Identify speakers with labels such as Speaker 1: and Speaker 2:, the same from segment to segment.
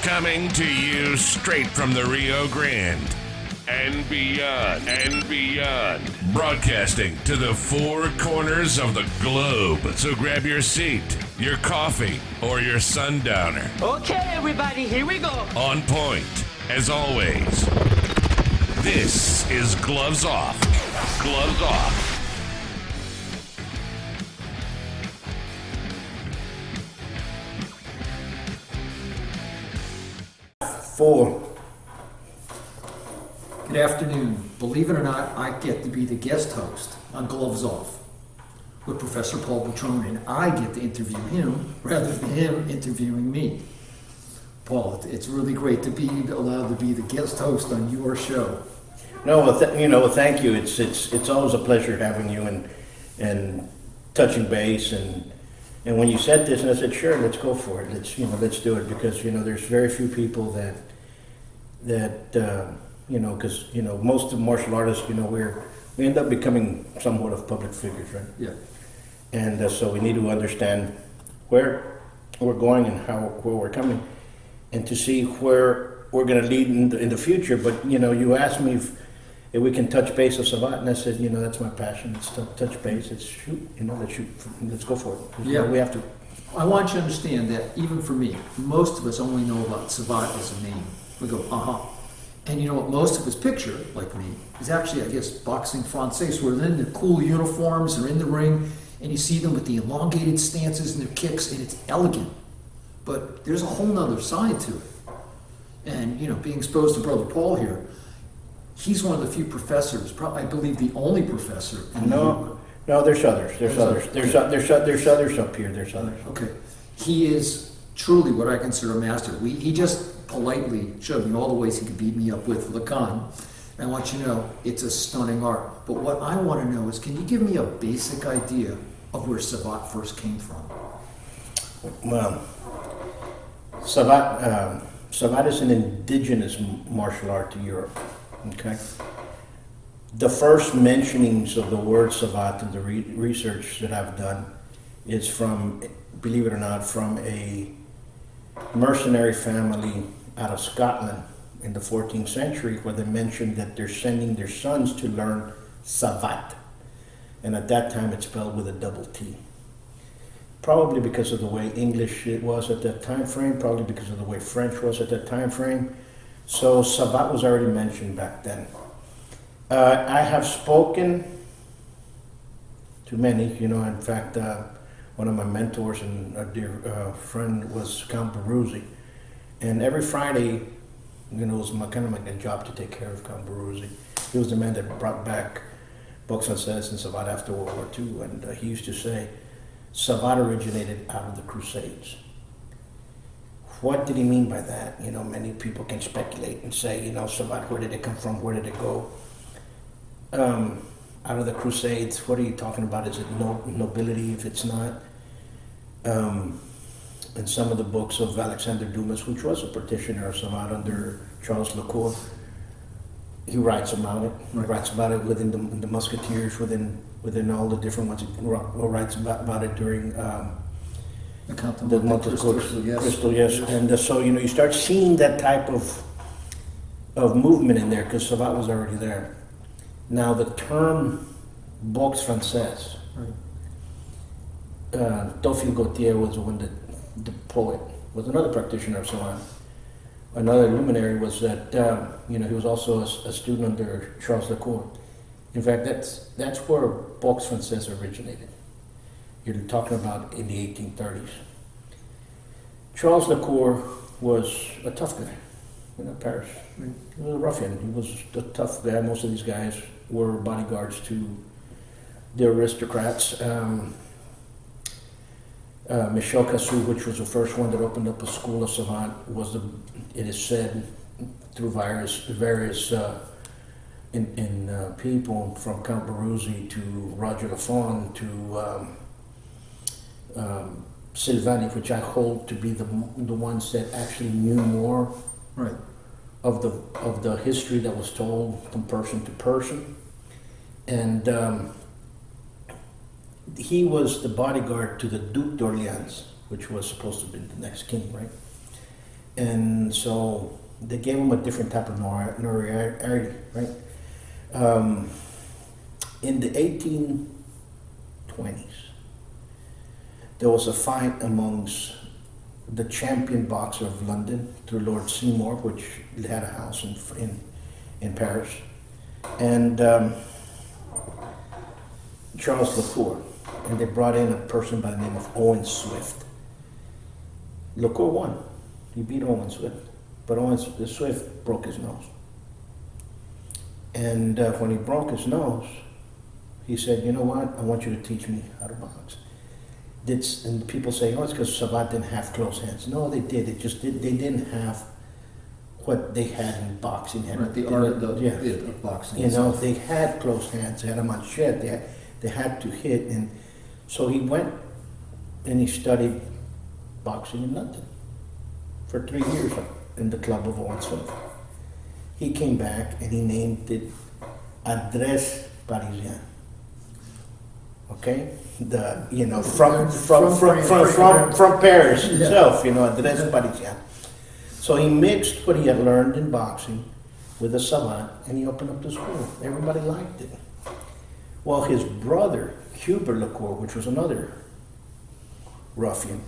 Speaker 1: Coming to you straight from the Rio Grande and beyond. Broadcasting to the four corners of the globe. So grab your seat, your coffee, or your sundowner.
Speaker 2: Okay, everybody, here we go.
Speaker 1: On point, as always. This is Gloves Off. Gloves Off.
Speaker 3: Good afternoon. Believe it or not, I get to be the guest host on Gloves Off with Professor Paul Buitrón, and I get to interview him rather than him interviewing me. Paul, it's really great to be allowed to be the guest host on your show.
Speaker 4: No, well, thank you. It's always a pleasure having you and touching base and when you said this, and I said, sure, let's go for it. Let's do it because there's very few people that because most of martial artists, we end up becoming somewhat of public figures, right?
Speaker 3: Yeah.
Speaker 4: And so we need to understand where we're going and where we're coming, and to see where we're going to lead in the future. But you asked me if we can touch base with Savate, and I said, that's my passion. It's touch base. It's shoot. Let's shoot. Let's go for it.
Speaker 3: Yeah,
Speaker 4: we have to.
Speaker 3: I want you to understand that even for me, most of us only know about Savate as a name. We go, And you know what most of us picture, like me, is actually, I guess, boxing français, where they're in their cool uniforms, they're in the ring, and you see them with the elongated stances and their kicks, and it's elegant. But there's a whole nother side to it. And, being exposed to Brother Paul here, he's one of the few professors, probably, I believe the only professor.
Speaker 4: No, there's others. There's others up here. There's others.
Speaker 3: Okay. He is truly what I consider a master. He just politely showed me all the ways he could beat me up with Lacan. And I want you to know, it's a stunning art. But what I want to know is, can you give me a basic idea of where Savate first came from?
Speaker 4: Well, Savate is an indigenous martial art to Europe. Okay. The first mentionings of the word Savate in the research that I've done is from, believe it or not, from a mercenary family out of Scotland in the 14th century, where they mentioned that they're sending their sons to learn Savate. And at that time it's spelled with a double T. Probably because of the way English it was at that time frame, probably because of the way French was at that time frame. So Savate was already mentioned back then. I have spoken to many, in fact, one of my mentors and a dear friend was Count Baruzzi. And every Friday, it was kind of like a job to take care of Count Baruzzi. He was the man that brought back Boxe Française and Savate after World War II. And he used to say, Savate originated out of the Crusades. What did he mean by that? Many people can speculate and say, Savate, where did it come from? Where did it go? Out of the Crusades, what are you talking about? Is it nobility if it's not? In some of the books of Alexander Dumas, which was a practitioner of Savate under Charles Lecour, he writes about it. He writes about it within the Musketeers, within all the different ones. He writes about it during the Monte Cristo, yes. And so you start seeing that type of movement in there because Savate was already there. Now the term Boxe Française, Théophile Gautier was the poet, was another practitioner of Savate. Another luminary was that he was also a student under Charles Lecour. In fact, that's where Boxe Française originated. You're talking about in the 1830s. Charles Lecour was a tough guy in Paris. He was a ruffian. He was a tough guy. Most of these guys were bodyguards to the aristocrats. Michel Cassou, which was the first one that opened up a school of Savate, it is said, through various people, from Count Baruzzi to Roger Lafon to Silvani, which I hold to be the ones that actually knew more of the history that was told from person to person. And he was the bodyguard to the Duc d'Orléans, which was supposed to be the next king, right? And so they gave him a different type of notoriety, right? In the 1820s, there was a fight amongst the champion boxer of London through Lord Seymour, which had a house in Paris, and Charles LaCour, and they brought in a person by the name of Owen Swift. LaCour won. He beat Owen Swift, but Swift broke his nose. And when he broke his nose, he said, "You know what? I want you to teach me how to box." And people say, "Oh, it's because Savate didn't have close hands." No, they did. They didn't have what they had in boxing.
Speaker 3: Right, the art of boxing.
Speaker 4: You know, they had close hands. They had a machete. They had to hit. And so he went and he studied boxing in London for 3 years in the club of Owen Swift. He came back and he named it Adresse Parisien. Okay, from Paris itself, Adresse Parisien. So he mixed what he had learned in boxing with the Savate, and he opened up the school. Everybody liked it. Well, his brother Hubert LaCour, which was another ruffian,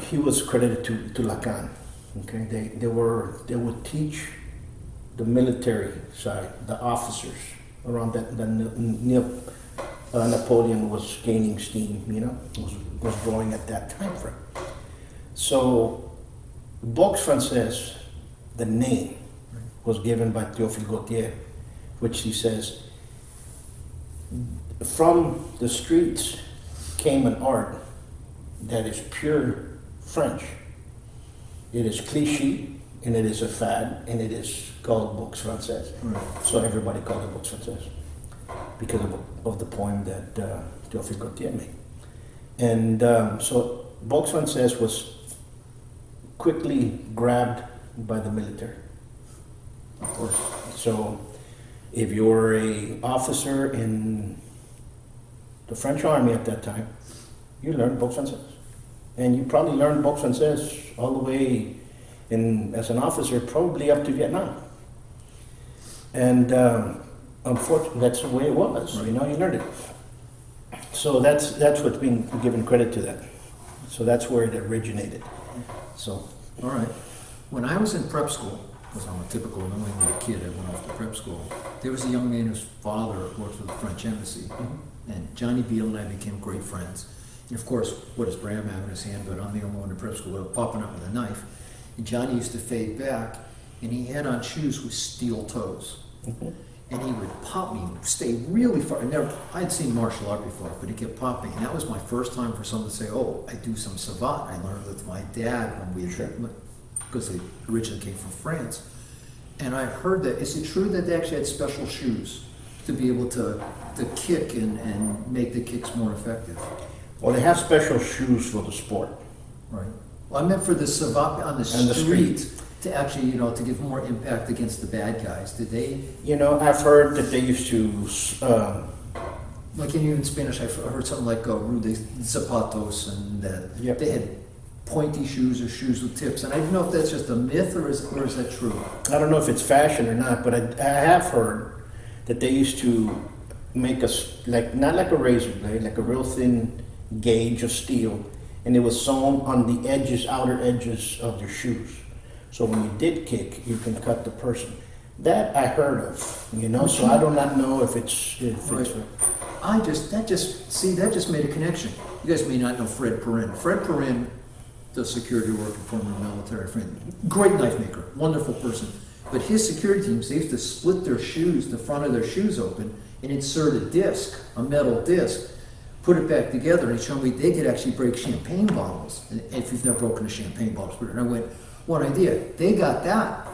Speaker 4: he was credited to Lacan. Okay, they would teach the military side, the officers around that Napoleon was gaining steam, was growing at that time frame. So, Boxe Française, the name, was given by Théophile Gautier, which he says, from the streets came an art that is pure French. It is cliché, and it is a fad, and it is called Boxe Française. Right. So everybody called it Boxe Française because of the poem that Théophile Gautier made. And so Boxe Française was quickly grabbed by the military. Of course. So if you were an officer in the French army at that time, you learned Boxe Française. And you probably learned Boxe Française all the way as an officer, probably up to Vietnam. And unfortunately, that's the way it was. Right. You learned it. So that's what's being given credit to that. So that's where it originated. So,
Speaker 3: all right. When I was in prep school, because I'm a typical New England kid, I went off to prep school. There was a young man whose father worked for the French embassy, and Johnny Beale and I became great friends. And of course, what does Bram have in his hand? But I'm the only one in prep school popping up with a knife. And Johnny used to fade back, and he had on shoes with steel toes. Mm-hmm. And he would pop me, stay really far. I'd seen martial art before, but he kept popping. And that was my first time for someone to say, "Oh, I do some savate." I learned with my dad because they originally came from France. And I heard that. Is it true that they actually had special shoes to be able to kick and make the kicks more effective?
Speaker 4: Well, they have special shoes for the sport.
Speaker 3: Right. Well, I meant for the savate on the street. To actually, to give more impact against the bad guys. Did they?
Speaker 4: I've heard that they used to.
Speaker 3: Like in Spanish, I've heard something like rude zapatos, and that they had pointy shoes or shoes with tips. And I don't know if that's just a myth or is that true?
Speaker 4: I don't know if it's fashion or not, but I have heard that they used to make not like a razor blade, like a real thin gauge of steel, and it was sewn on the outer edges of their shoes. So when you did kick, you can cut the person. That I heard of, so I do not know if it's right. That
Speaker 3: just made a connection. You guys may not know Fred Perrin. Fred Perrin does security work and former military friend. Great knife maker, wonderful person. But his security teams, they used to split their shoes, the front of their shoes open, and insert a metal disc, put it back together, and he showed me they could actually break champagne bottles. And if you've never broken a champagne bottle, and I went, what idea? They got that,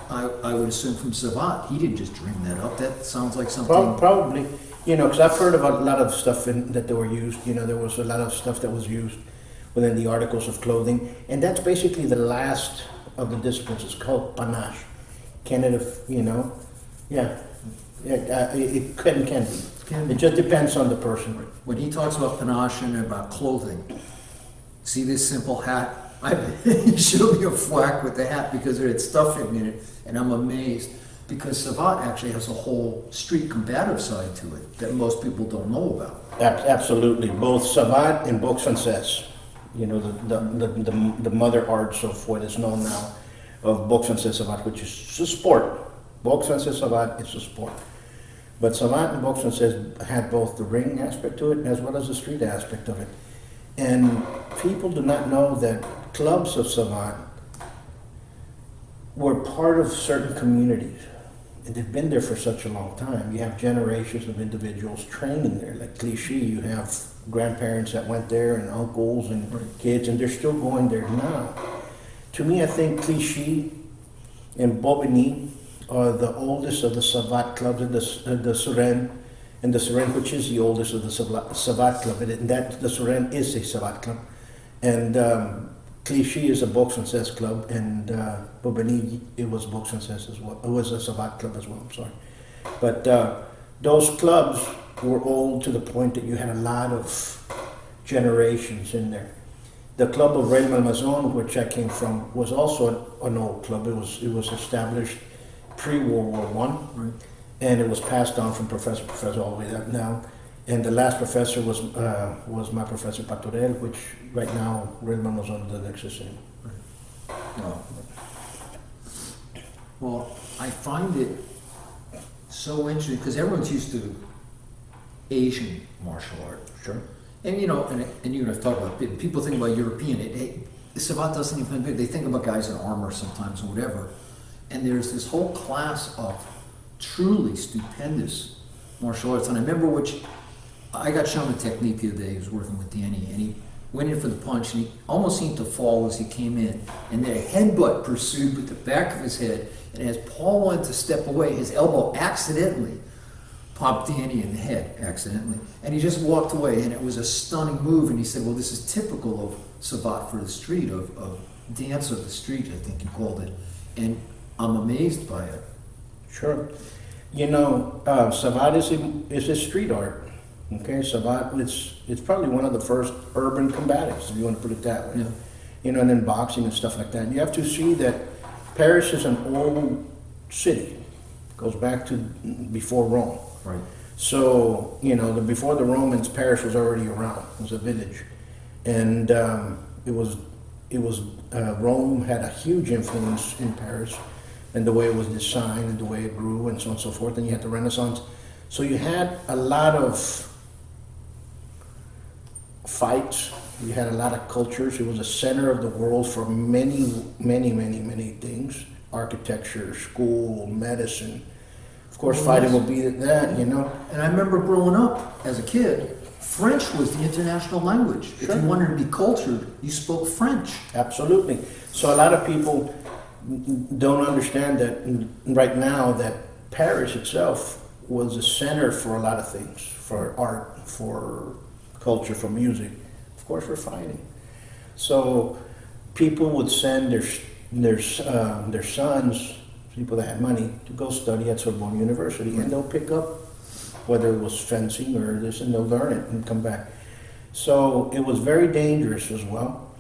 Speaker 3: I would assume, from Savate. He didn't just dream that up. That sounds like something...
Speaker 4: Probably. Because I've heard about a lot of stuff that they were used. There was a lot of stuff that was used within the articles of clothing. And that's basically the last of the disciplines. It's called panache. Can it have, it can be. It just depends on the person.
Speaker 3: When he talks about panache and about clothing, see this simple hat? he showed me a flack with the hat because it had stuffing in it, and I'm amazed because Savate actually has a whole street combative side to it that most people don't know about.
Speaker 4: Absolutely, both Savate and Boxe Française, you know, the mother arts of what is known now of Boxe Française Savate, which is a sport. Boxe Française Savate is a sport. But Savate and Boxe Française had both the ring aspect to it as well as the street aspect of it. And people do not know that clubs of Savate were part of certain communities. And they've been there for such a long time. You have generations of individuals training there. Like Clichy, you have grandparents that went there and uncles and kids, and they're still going there now. To me, I think Clichy and Bobigny are the oldest of the Savate clubs in the Suresnes, and the Suresnes, which is the oldest of the Savate club, and that the Suresnes is a Savate club, and Clichy is a Boxe Française club, and Bobigny, it was Boxe Française as well. It was a Savate club as well. I'm sorry, but those clubs were old to the point that you had a lot of generations in there. The club of Rueil-Malmaison, which I came from, was also an old club. It was established pre-World War I, and it was passed on from professor to professor all the way up now. And the last professor was my Professor Patorel, which right now Rueil-Malmaison doesn't exist anymore.
Speaker 3: Well, I find it so interesting because everyone's used to Asian martial art.
Speaker 4: Sure.
Speaker 3: And you know, and you and I've talked about it, people think about European. Savate doesn't even think, they think about guys in armor sometimes or whatever. And there's this whole class of truly stupendous martial arts. And I remember I got shown a technique the other day. He was working with Danny, and he went in for the punch, and he almost seemed to fall as he came in. And then a headbutt pursued with the back of his head. And as Paul went to step away, his elbow accidentally popped Danny in the head, accidentally. And he just walked away, and it was a stunning move. And he said, well, this is typical of Savate for the street, of dance of the street, I think he called it. And I'm amazed by it.
Speaker 4: Sure. You know, Savate is a street art. Okay, Savate it's probably one of the first urban combatives, if you want to put it that way.
Speaker 3: Yeah.
Speaker 4: You know, and then boxing and stuff like that. And you have to see that Paris is an old city. It goes back to before Rome.
Speaker 3: Right.
Speaker 4: So, you know, before the Romans, Paris was already around. It was a village. And Rome had a huge influence in Paris, and the way it was designed and the way it grew and so on and so forth. And you had the Renaissance. So you had a lot of fights. You had a lot of cultures. It was a center of the world for many, many, many, many things. Architecture, school, medicine. Of course, fighting will be that, you know.
Speaker 3: And I remember growing up as a kid, French was the international language.
Speaker 4: Sure.
Speaker 3: If you wanted to be cultured, you spoke French.
Speaker 4: Absolutely. So a lot of people don't understand that right now that Paris itself was a center for a lot of things, for art, for culture, for music, of course for fighting. So people would send their sons, people that had money, to go study at Sorbonne University, and they'll pick up whether it was fencing or this, and they'll learn it and come back. So it was very dangerous as well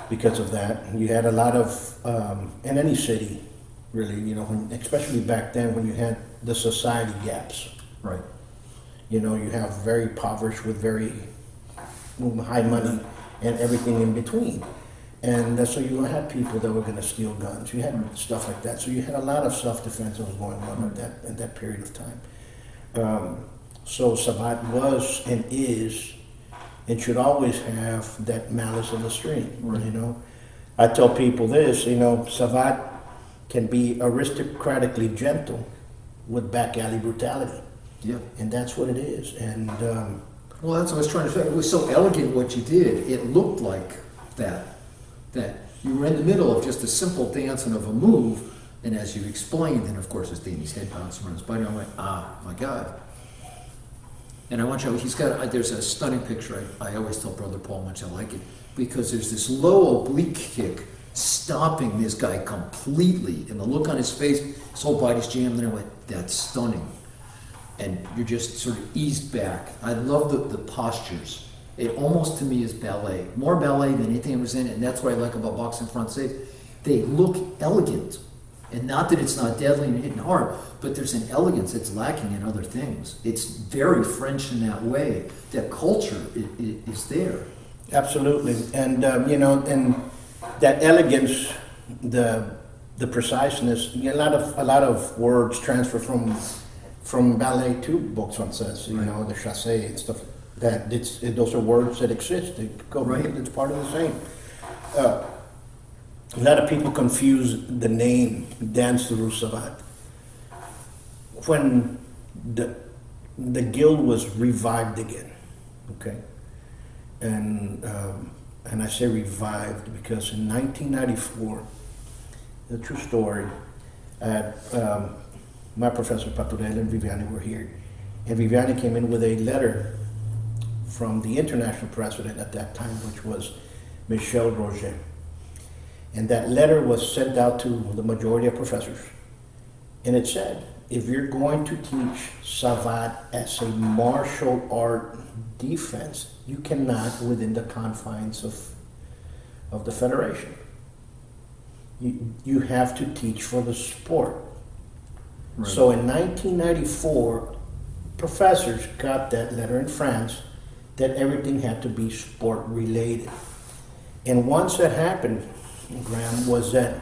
Speaker 4: because of that. You had a lot of, in any city, really, you know, especially back then when you had the society gaps.
Speaker 3: Right.
Speaker 4: You know, you have very impoverished with very high money and everything in between. And so you had people that were going to steal guns. You had stuff like that. So you had a lot of self-defense that was going on at that period of time. So Savate was and is and should always have that malice of the street. Right. You know, I tell people this. You know, Savate can be aristocratically gentle with back alley brutality.
Speaker 3: Yeah.
Speaker 4: And that's what it is. And
Speaker 3: well, that's what I was trying to say. It was so elegant what you did. It looked like that you were in the middle of just a simple dancing of a move, and as you explained, and of course as Danny's head bounced around his body, I went, my God. And I want you, there's a stunning picture. I always tell Brother Paul how much I like it, because there's this low oblique kick stopping this guy completely, and the look on his face, his whole body's jammed, and I went, that's stunning. And you're just sort of eased back. I love the postures It almost to me is ballet, more ballet than anything I was in, and that's what I like about boxing Francais. They look elegant, and not that it's not deadly and hitting hard, but there's an elegance that's lacking in other things. It's very French in that way. That culture is there.
Speaker 4: Absolutely, and and that elegance, the preciseness. A lot of words transfer from ballet to boxe française. The chassé and stuff. Those are words that exist. They go right. It's part of the same. A lot of people confuse the name Danse de Rue Savate. When the guild was revived again, okay, and I say revived because in 1994, the true story, my professor Paturel and Viviani were here, and Viviani came in with a letter from the international president at that time, which was Michel Roger. And that letter was sent out to the majority of professors. And it said, if you're going to teach Savate as a martial art defense, you cannot within the confines of the Federation. You have to teach for the sport. Right. So in 1994, professors got that letter in France that everything had to be sport related. And once that happened, Graham, was that,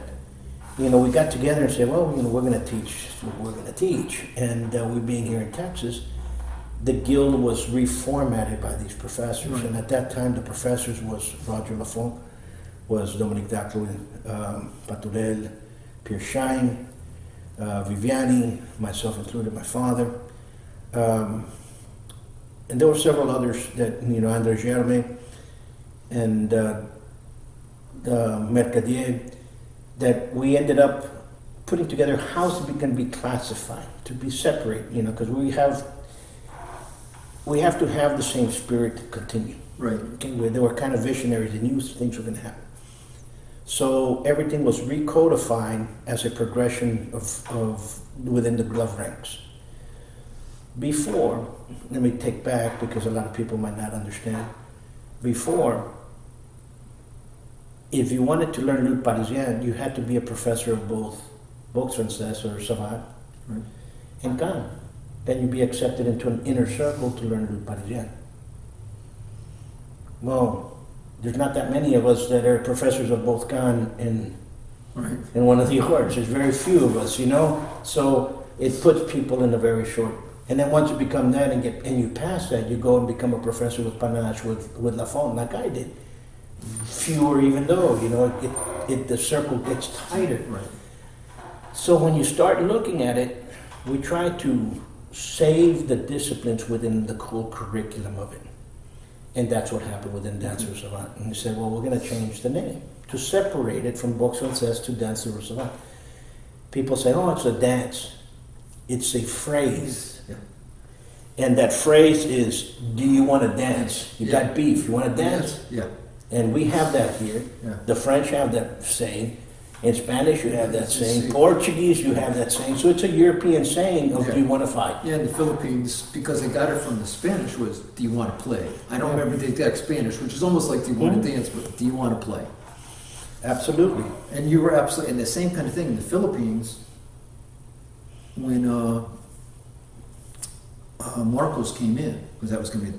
Speaker 4: we got together and said, well, we're going to teach what we're going to teach. And we being here in Texas, the guild was reformatted by these professors. Right. And at that time, the professors was Roger Lafont, was Dominique Daclo, Paturel, Pierre Shine, Viviani, myself included, my father. And there were several others that, André Germain and Mercadier, that we ended up putting together how it can be classified, to be separate, because we have to have the same spirit to continue.
Speaker 3: Right.
Speaker 4: They were kind of visionaries and knew things were going to happen. So everything was recodified as a progression of within the glove ranks. Before, let me take back because a lot of people might not understand. Before, if you wanted to learn lutte parisienne, you had to be a professor of both boxe française or savate, right, and Gan. Then you'd be accepted into an inner circle to learn lutte parisienne. Well, there's not that many of us that are professors of both Gan and one of the arts. There's very few of us, So it puts people in a very short. And then once you become that and you pass that, you go and become a professor with panache with Lafont, like I did. Fewer, even though the circle gets tighter. Right. So when you start looking at it, we try to save the disciplines within the whole curriculum of it. And that's what happened within Danse de Rue Savate. And we said, well, we're going to change the name to separate it from boxe française to Danse de Rue Savate. People say, oh, it's a dance. It's a phrase. Yeah. And that phrase is, do you want to dance? You got beef, you want to dance?
Speaker 3: Yeah.
Speaker 4: And we have that here. Yeah. The French have that saying. In Spanish, you have that saying. Portuguese, you have that saying. So it's a European saying of, do you want to fight?
Speaker 3: Yeah, in the Philippines, because they got it from the Spanish, was, do you want to play? I don't remember the exact Spanish, which is almost like, do you want to dance, but do you want to play?
Speaker 4: Absolutely.
Speaker 3: And you were absolutely, and the same kind of thing in the Philippines, when Marcos came in, because that was going to be,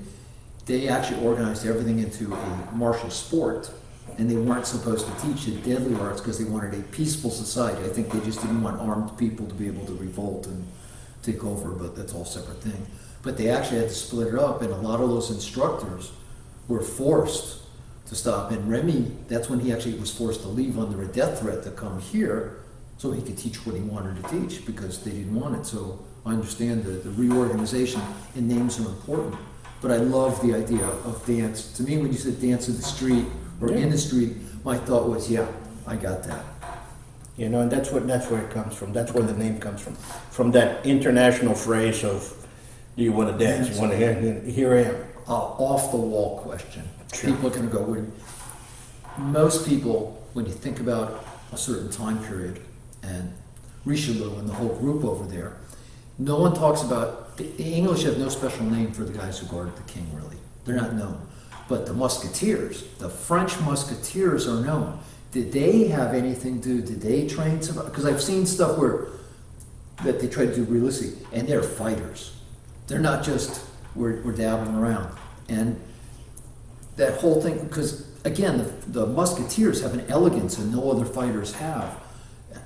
Speaker 3: they actually organized everything into a martial sport, and they weren't supposed to teach the deadly arts because they wanted a peaceful society. I think they just didn't want armed people to be able to revolt and take over, but that's all a separate thing. But they actually had to split it up, and a lot of those instructors were forced to stop. And Remy, that's when he actually was forced to leave under a death threat to come here so he could teach what he wanted to teach because they didn't want it. So I understand the reorganization, and names are important. But I love the idea of dance. To me, when you said dance in the street or in the street, my thought was, yeah, I got that.
Speaker 4: And that's where it comes from. That's where the name comes from. From that international phrase of, do you want to dance? You want to hear? Here I am.
Speaker 3: Off the wall question.
Speaker 4: Sure.
Speaker 3: People are going to go, most people, when you think about a certain time period, and Richelieu and the whole group over there, no one talks about, the English have no special name for the guys who guarded the king, really. They're not known. But the musketeers, the French musketeers are known. Did they have anything to do? Did they train Savate? Because I've seen stuff that they try to do realistic, and they're fighters. They're not just we're dabbling around. And that whole thing, because again, the musketeers have an elegance that no other fighters have.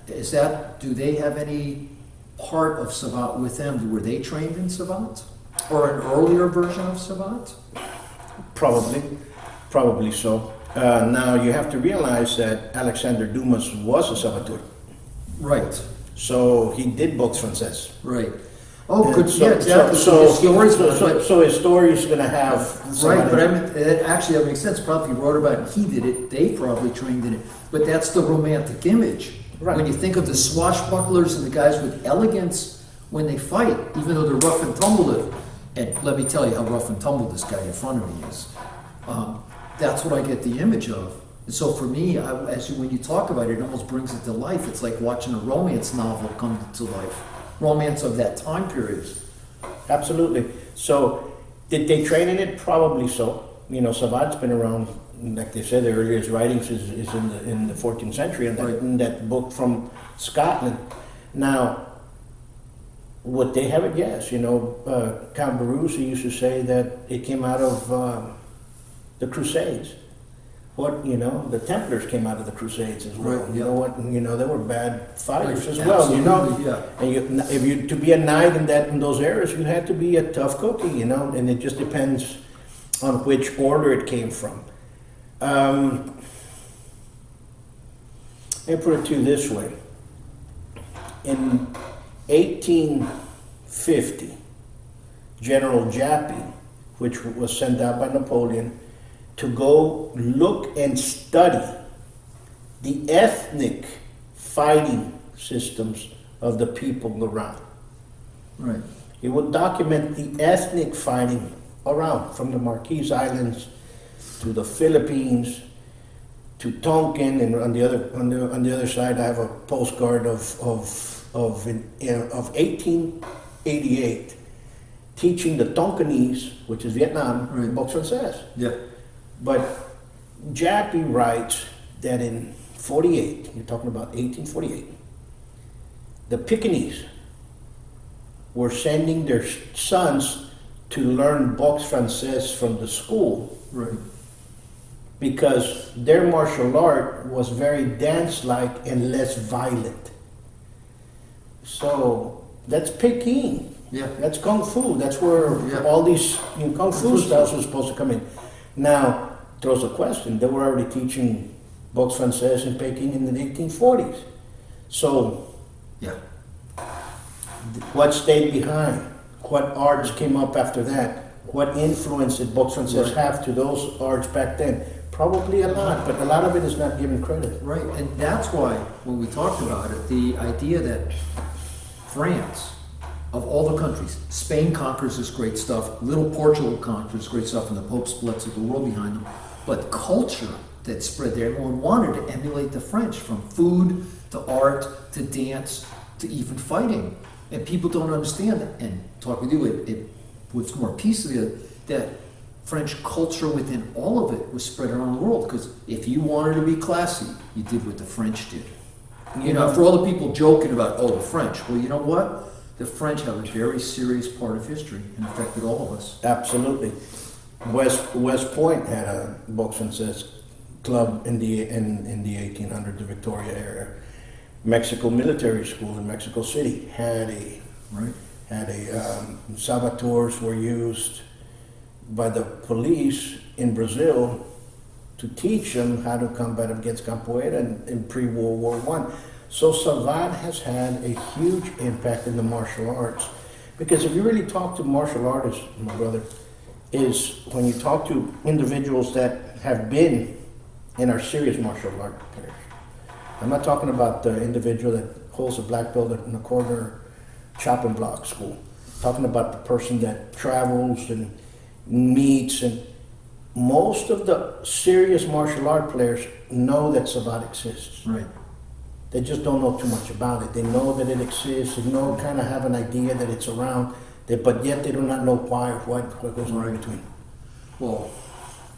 Speaker 3: Do they have any part of Savate with them? Were they trained in Savate? Or an earlier version of Savate?
Speaker 4: Probably so. Now you have to realize that Alexander Dumas was a Saboteur.
Speaker 3: Right.
Speaker 4: So he did books françaises.
Speaker 3: Right. Oh,
Speaker 4: And
Speaker 3: good.
Speaker 4: so-
Speaker 3: Yeah, exactly.
Speaker 4: So,
Speaker 3: His stories
Speaker 4: so his story's going to have
Speaker 3: right, but I
Speaker 4: Savate.
Speaker 3: mean, actually that makes sense. Probably if he wrote about it, he did it, they probably trained in it. But that's the romantic image.
Speaker 4: Right.
Speaker 3: When you think of the swashbucklers and the guys with elegance when they fight, even though they're rough and tumble, and let me tell you how rough and tumble this guy in front of me is. That's what I get the image of. And so for me, when you talk about it, it almost brings it to life. It's like watching a romance novel come to life. Romance of that time period.
Speaker 4: Absolutely. So did they train in it? Probably so. You know, Savate's been around, like they said, the earliest writings is in the 14th century, and
Speaker 3: Right.
Speaker 4: in that book from Scotland. Now, would they have it? Yes. You know, Count Baruzzi used to say that it came out of the Crusades. The Templars came out of the Crusades as well.
Speaker 3: Right,
Speaker 4: You
Speaker 3: yeah.
Speaker 4: know what? You know, they were bad fighters
Speaker 3: Right,
Speaker 4: as well. You know,
Speaker 3: absolutely, yeah.
Speaker 4: and to be a knight in those eras, you had to be a tough cookie. You know, and it just depends on which order it came from. Let me put it to you this way: in 1850, General Jappy, which was sent out by Napoleon, to go look and study the ethnic fighting systems of the people around.
Speaker 3: Right.
Speaker 4: He would document the ethnic fighting around, from the Marquise Islands to the Philippines to Tonkin, and on the other side, I have a postcard of 1888, teaching the Tonkinese, which is Vietnam,
Speaker 3: Right.
Speaker 4: boxe française.
Speaker 3: Yeah.
Speaker 4: But Jappy writes that in 48, you're talking about 1848, the Pekingese were sending their sons to learn boxe française from the school
Speaker 3: Right.
Speaker 4: because their martial art was very dance-like and less violent. So that's Peking.
Speaker 3: Yeah.
Speaker 4: That's Kung Fu. That's where
Speaker 3: Yeah.
Speaker 4: all these Kung Fu styles were supposed to come in. Now, throws a question. They were already teaching boxe française in Peking in the 1840s. So,
Speaker 3: Yeah.
Speaker 4: what stayed behind? What arts came up after that? What influence did boxe française
Speaker 3: Right.
Speaker 4: have to those arts back then? Probably a lot, but a lot of it is not given credit.
Speaker 3: Right, and that's why when we talked about it, the idea that France, of all the countries, Spain conquers this great stuff, little Portugal conquers great stuff, and the Pope splits the world behind them. But culture that spread there, everyone wanted to emulate the French, from food to art to dance to even fighting. And people don't understand that. And talk with you, it puts more peace to it, that French culture within all of it was spread around the world. Because if you wanted to be classy, you did what the French did. You know, for all the people joking about, oh, the French, well, you know what? The French have a very serious part of history and affected all of us.
Speaker 4: Absolutely. West Point had a boxe française club in the 1800s, the Victoria era. Mexico Military School in Mexico City had a saboteurs were used by the police in Brazil to teach them how to combat against capoeira in pre-World War I. So Savate has had a huge impact in the martial arts. Because if you really talk to martial artists, my brother, is when you talk to individuals that have been in our serious martial art players. I'm not talking about the individual that holds a black belt in the corner chopping block school. I'm talking about the person that travels and meets, and most of the serious martial art players know that Savate exists.
Speaker 3: Right.
Speaker 4: They just don't know too much about it. They know that it exists, they know, kind of have an idea that it's around, but yet they do not know why or what goes on in between.
Speaker 3: Well,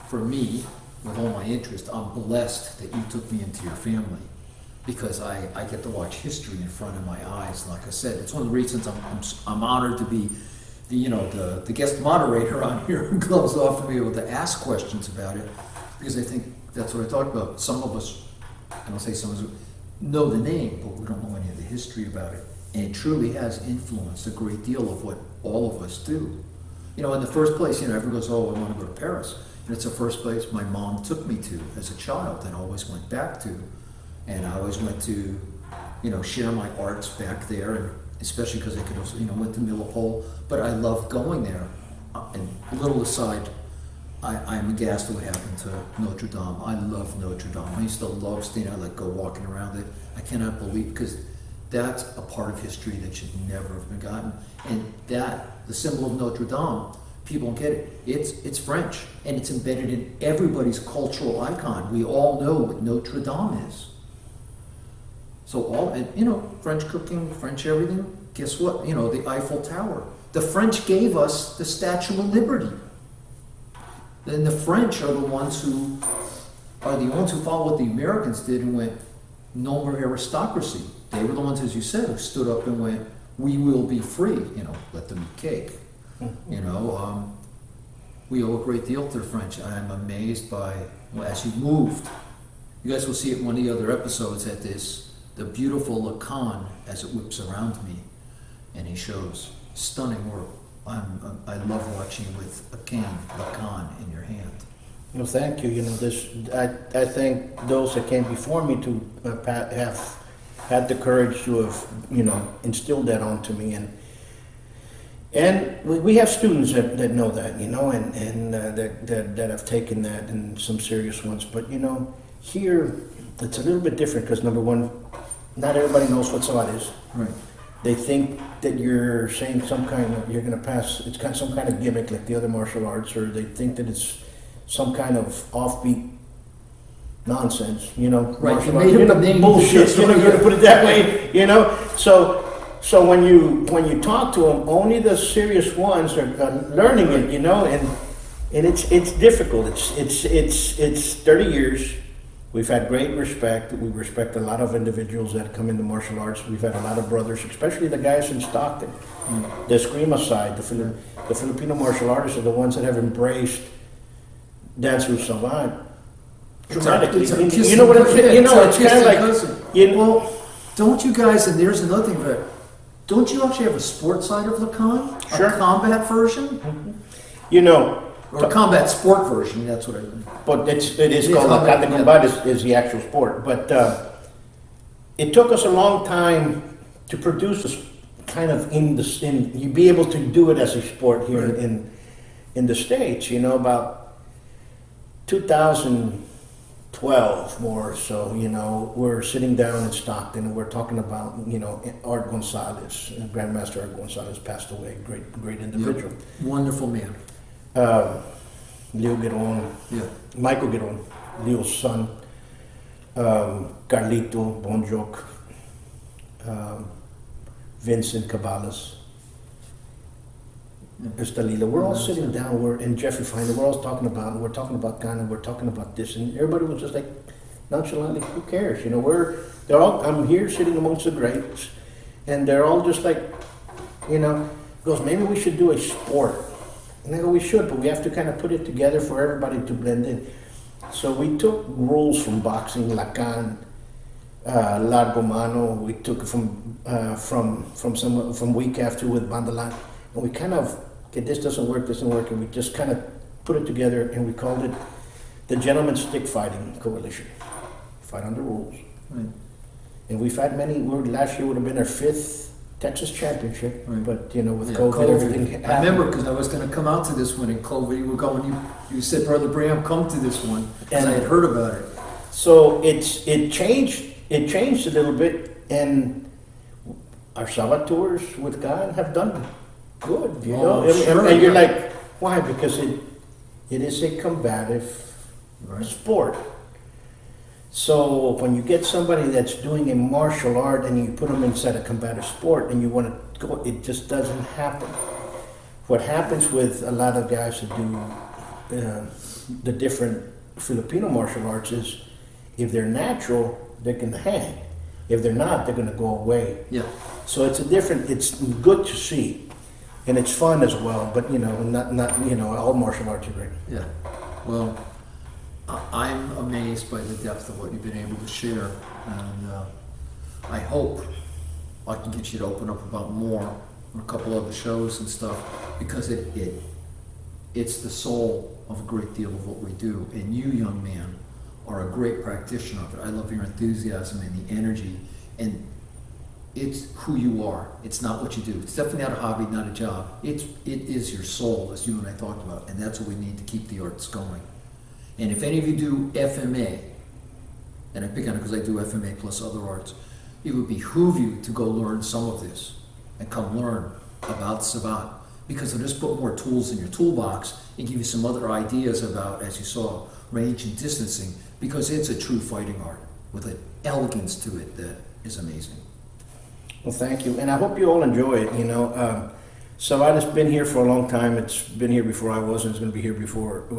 Speaker 3: for me, with all my interest, I'm blessed that you took me into your family, because I get to watch history in front of my eyes. Like I said, it's one of the reasons I'm honored to be the guest moderator on here, and gloves off to be able to ask questions about it, because I think that's what I talked about. Some of us, and I'll say some of us, know the name, but we don't know any of the history about it. And it truly has influenced a great deal of what all of us do. In the first place, everyone goes, oh, I want to go to Paris. And it's the first place my mom took me to as a child and always went back to. And I always went to, share my arts back there, and especially because I could also, went to Millipole. But I loved going there. And a little aside, I'm aghast at what happened to Notre Dame. I love Notre Dame. I used to love staying out, go walking around it. I cannot believe, because that's a part of history that should never have been forgotten. And the symbol of Notre Dame, people don't get it. It's French, and it's embedded in everybody's cultural icon. We all know what Notre Dame is. So French cooking, French everything. Guess what? The Eiffel Tower. The French gave us the Statue of Liberty. Then the French are the ones who followed what the Americans did and went, no more aristocracy. They were the ones, as you said, who stood up and went, we will be free. Let them eat cake. We owe a great deal to the French. I'm amazed by, as you moved, you guys will see it in one of the other episodes the beautiful Lacan as it whips around me, and he shows stunning work. I love watching with a cane, Lacan, in your hand.
Speaker 4: Well, thank you. I thank those that came before me to have had the courage to have, instilled that onto me, and we have students that know that, and that have taken that, and some serious ones. But here it's a little bit different, because number one, not everybody knows what Savate is.
Speaker 3: Right.
Speaker 4: They think that you're saying you're going to pass, it's kind of some kind of gimmick like the other martial arts, or they think that it's some kind of offbeat nonsense,
Speaker 3: Right.
Speaker 4: martial arts, bullshit, you're going to put it that way, So when you talk to them, only the serious ones are learning it, and it's difficult. It's 30 years. We've had great respect. We respect a lot of individuals that come into martial arts. We've had a lot of brothers, especially the guys in Stockton. The Eskrima side, the Filipino martial artists are the ones that have embraced Dance with Savate dramatically. You know what I'm saying? It's kind of
Speaker 3: Well, don't you guys, and there's another thing, but don't you actually have a sports side of Lacan?
Speaker 4: Sure.
Speaker 3: A combat version?
Speaker 4: Mm-hmm.
Speaker 3: Or a combat sport version, that's what I mean.
Speaker 4: But it is called Lacan. The combat is the actual sport. But it took us a long time to produce this kind of you be able to do it as a sport here in the States, about 2012 more or so, we're sitting down in Stockton and we're talking about, Art Gonzalez, Grandmaster Art Gonzalez passed away, great individual.
Speaker 3: Yep. Wonderful man.
Speaker 4: Leo Giron, Michael Giron, Leo's son, Carlito Bonjoc, Vincent Caballas, Estalila. We're all sitting down, and Jeffrey Feiner, we're all talking about Ghana, we're talking about this, and everybody was just like nonchalantly, who cares? I'm here sitting amongst the greats, and they're all just like, goes, maybe we should do a sport. And I go, we should, but we have to kind of put it together for everybody to blend in. So we took rules from boxing, Lacan, Largo Mano. We took it from week after with Bandalan, and we kind of, okay, this doesn't work, and we just kind of put it together, and we called it the Gentlemen's Stick Fighting Coalition. Fight under rules.
Speaker 3: Right.
Speaker 4: And we've had many. Last year would have been our 5th Texas Championship,
Speaker 3: right.
Speaker 4: But with COVID, everything happened.
Speaker 3: I remember because I was going to come out to this one in COVID. You were going. You said, Brother Bram, come to this one, and I had heard about it.
Speaker 4: So it changed. It changed a little bit, and our Savateurs with God have done good.
Speaker 3: Sure,
Speaker 4: and you're like, why? Because it is a combative sport. So when you get somebody that's doing a martial art and you put them inside a combative sport and you want to go, it just doesn't happen. What happens with a lot of guys that do the different Filipino martial arts is, if they're natural, they can hang. If they're not, they're going to go away.
Speaker 3: Yeah.
Speaker 4: So it's it's good to see, and it's fun as well. But not all martial arts are great.
Speaker 3: Yeah. Well, I'm amazed by the depth of what you've been able to share, and I hope I can get you to open up about more on a couple other shows and stuff, because it's the soul of a great deal of what we do. And you, young man, are a great practitioner of it. I love your enthusiasm and the energy, and it's who you are. It's not what you do. It's definitely not a hobby, not a job. It is your soul, as you and I talked about, and that's what we need to keep the arts going. And if any of you do FMA, and I pick on it because I do FMA plus other arts, it would behoove you to go learn some of this and come learn about Savate, because it'll just put more tools in your toolbox and give you some other ideas about, as you saw, range and distancing, because it's a true fighting art with an elegance to it that is amazing.
Speaker 4: Well, thank you, and I hope you all enjoy it. Savate has been here for a long time. It's been here before I was, and it's going to be here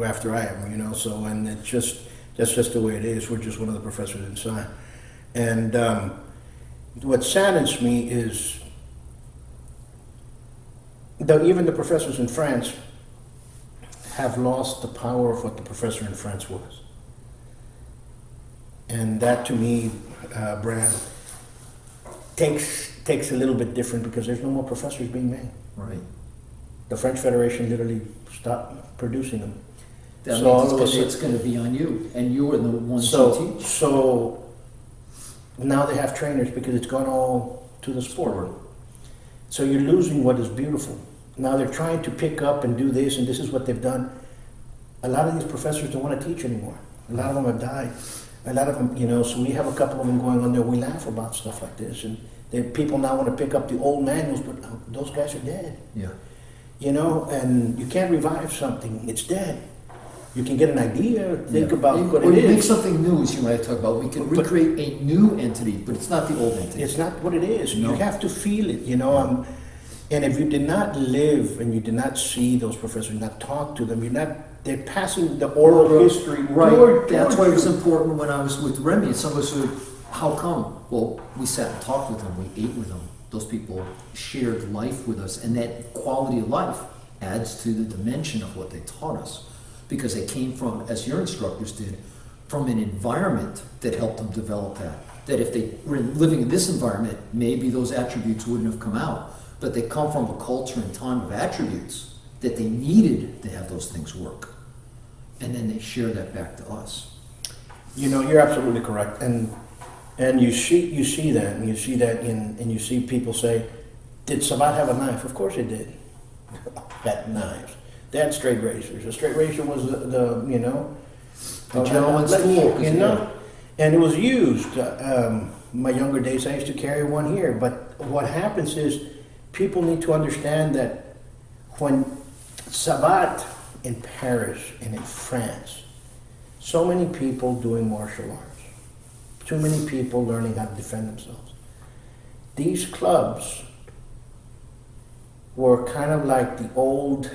Speaker 4: after I am. So, and that's just the way it is. We're just one of the professors inside, and what saddens me is that even the professors in France have lost the power of what the professor in France was. And that, to me, Bram, takes a little bit different, because there's no more professors being made.
Speaker 3: Right.
Speaker 4: The French Federation literally stopped producing them.
Speaker 3: That
Speaker 4: So all
Speaker 3: means
Speaker 4: of a
Speaker 3: it's
Speaker 4: sudden-
Speaker 3: going to be on you, and you're the ones who teach.
Speaker 4: So now they have trainers, because it's gone all to the sport. So you're losing what is beautiful. Now they're trying to pick up and do this, and this is what they've done. A lot of these professors don't want to teach anymore. A lot of them have died. A lot of them, so we have a couple of them going on there. We laugh about stuff like this, and people now want to pick up the old manuals, but those guys are dead.
Speaker 3: Yeah.
Speaker 4: And you can't revive something. It's dead. You can get an idea, think about what
Speaker 3: or
Speaker 4: it
Speaker 3: you make
Speaker 4: is.
Speaker 3: something new, as you might talk about. We can recreate a new entity, but it's not the old entity.
Speaker 4: It's not what it is.
Speaker 3: No.
Speaker 4: You have to feel it, and if you did not live and you did not see those professors, not talk to them, they're passing the oral history.
Speaker 3: Right. That's why it was important when I was with Remy. Some of us said, how come? Well, we sat and talked with them. We ate with them. Those people shared life with us. And that quality of life adds to the dimension of what they taught us. Because they came from, as your instructors did, from an environment that helped them develop that. That if they were living in this environment, maybe those attributes wouldn't have come out. But they come from a culture and time of attributes that they needed to have those things work. And then they share that back to us.
Speaker 4: You're absolutely correct. And you see that, and you see that and you see people say, did Savate have a knife? Of course it did. Had knives. They had straight razors. A straight razor was the
Speaker 3: gentleman's tool.
Speaker 4: And it was used. My younger days, I used to carry one here. But what happens is, people need to understand that when Savate in Paris and in France, so many people doing martial arts, too many people learning how to defend themselves. These clubs were kind of like the old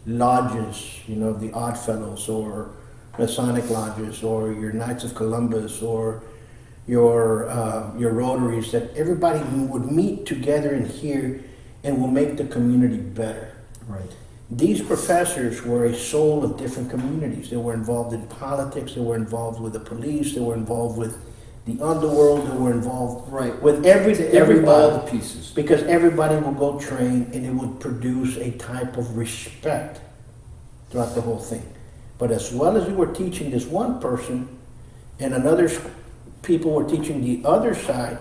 Speaker 4: lodges, the Odd Fellows, or Masonic lodges, or your Knights of Columbus, or your Rotaries, that everybody would meet together in here and will make the community better.
Speaker 3: Right.
Speaker 4: These professors were a soul of different communities. They were involved in politics, they were involved with the police, they were involved with the underworld, they were involved with everybody.
Speaker 3: All the pieces.
Speaker 4: Because everybody will go train, and it would produce a type of respect throughout the whole thing. But as well as you were teaching this one person, and another people were teaching the other side,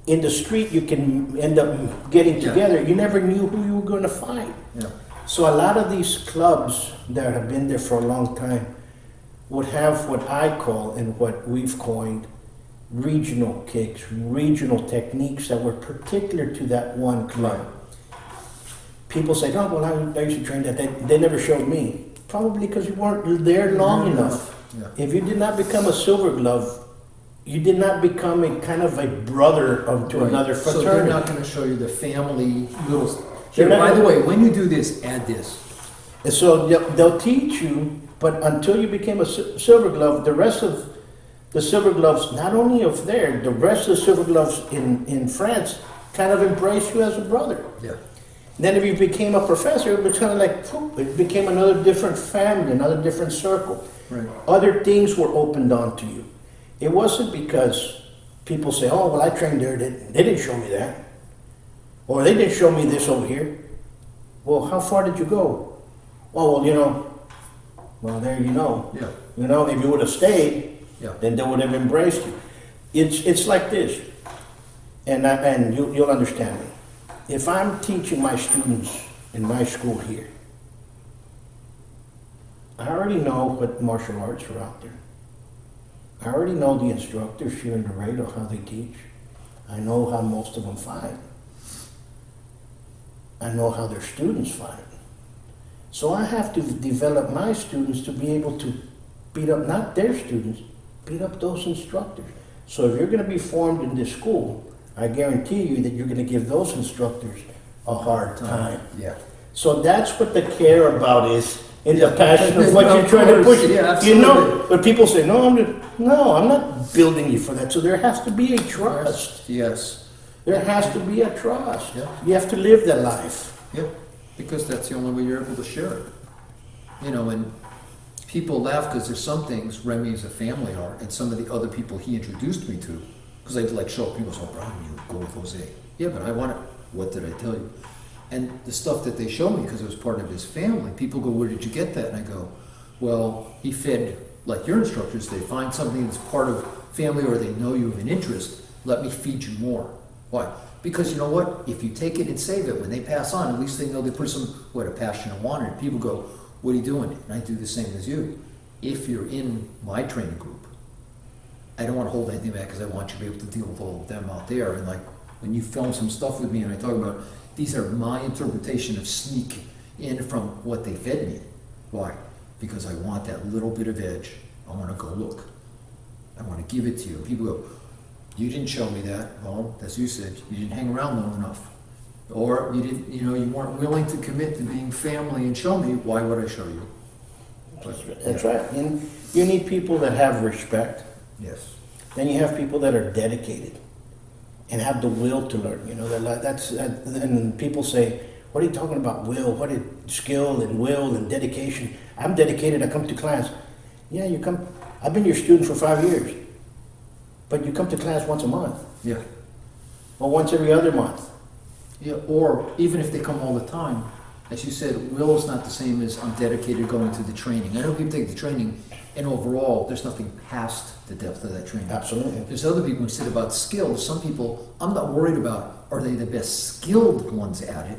Speaker 4: in the street you can end up getting together. You never knew who you were going to fight.
Speaker 3: Yeah.
Speaker 4: So a lot of these clubs that have been there for a long time would have what I call, and what we've coined, regional kicks, regional techniques that were particular to that one club.
Speaker 3: Right.
Speaker 4: People say, oh, well, I used to train that. They never showed me. Probably because you weren't there long enough.
Speaker 3: Yeah.
Speaker 4: If you did not become a silver glove, you did not become a kind of a brother to another fraternity.
Speaker 3: So they're not going to show you the family little...
Speaker 4: They're
Speaker 3: Here, by
Speaker 4: not-
Speaker 3: the way, when you do this, add this.
Speaker 4: And so they'll teach you, but until you became a silver glove, the rest of the silver gloves, not only of there, the rest of the silver gloves in France kind of embraced you as a brother.
Speaker 3: Yeah.
Speaker 4: Then if you became a professor, it was kind of like, poof, it became another different family, another different circle.
Speaker 3: Right.
Speaker 4: Other things were opened onto you. It wasn't because people say, oh, well, I trained there. They didn't show me that. Or they didn't show me this over here. Well, how far did you go? Oh, well, well, there you know.
Speaker 3: Yeah.
Speaker 4: If you would have stayed,
Speaker 3: Yeah.
Speaker 4: then they would have embraced you. It's like this, and you'll understand me. If I'm teaching my students in my school here, I already know what martial arts are out there. I already know the instructors here in Laredo, how they teach. I know how most of them fight. I know how their students fight. So I have to develop my students to be able to beat up, not their students, beat up those instructors. So if you're going to be formed in this school, I guarantee you that you're going to give those instructors a hard time.
Speaker 3: Yeah.
Speaker 4: So that's what the care about is, in the passion of what you're trying to push.
Speaker 3: Yeah, absolutely.
Speaker 4: But people say, no, I'm not building you for that. So there has to be a trust.
Speaker 3: Yes.
Speaker 4: There has to be a trust.
Speaker 3: Yeah.
Speaker 4: You have to live that life.
Speaker 3: Yeah. Because that's the only way you're able to share it. And people laugh because there's some things Remy as a family are, and some of the other people he introduced me to, because I'd like show people, so Brian, you go with Jose. Yeah, but I want it. What did I tell you? And the stuff that they show me, because it was part of his family, people go, where did you get that? And I go, well, he fed, like your instructors, they find something that's part of family or they know you have an interest, let me feed you more. Why? Because you know what? If you take it and save it, when they pass on, at least they know they put a passion and want in it. People go, what are you doing? And I do the same as you. If you're in my training group, I don't want to hold anything back because I want you to be able to deal with all of them out there. And like when you film some stuff with me and I talk about, these are my interpretation of sneak in from what they fed me. Why? Because I want that little bit of edge. I want to go look. I want to give it to you. People go, you didn't show me that. Well, as you said, you didn't hang around long enough. Or you didn't, you weren't willing to commit to being family and show me. Why would I show you?
Speaker 4: That's right. And you need people that have respect.
Speaker 3: Yes.
Speaker 4: Then you have people that are dedicated and have the will to learn. And people say, what are you talking about will? What is skill and will and dedication? I'm dedicated, I come to class. Yeah, you come, I've been your student for 5 years, but you come to class once a month.
Speaker 3: Yeah.
Speaker 4: Or once every other month.
Speaker 3: Yeah, or even if they come all the time, as you said, will is not the same as I'm dedicated going to the training. I know people take the training, and overall, there's nothing past the depth of that training.
Speaker 4: Absolutely.
Speaker 3: There's other people who said about skills. Some people, I'm not worried about, are they the best skilled ones at it?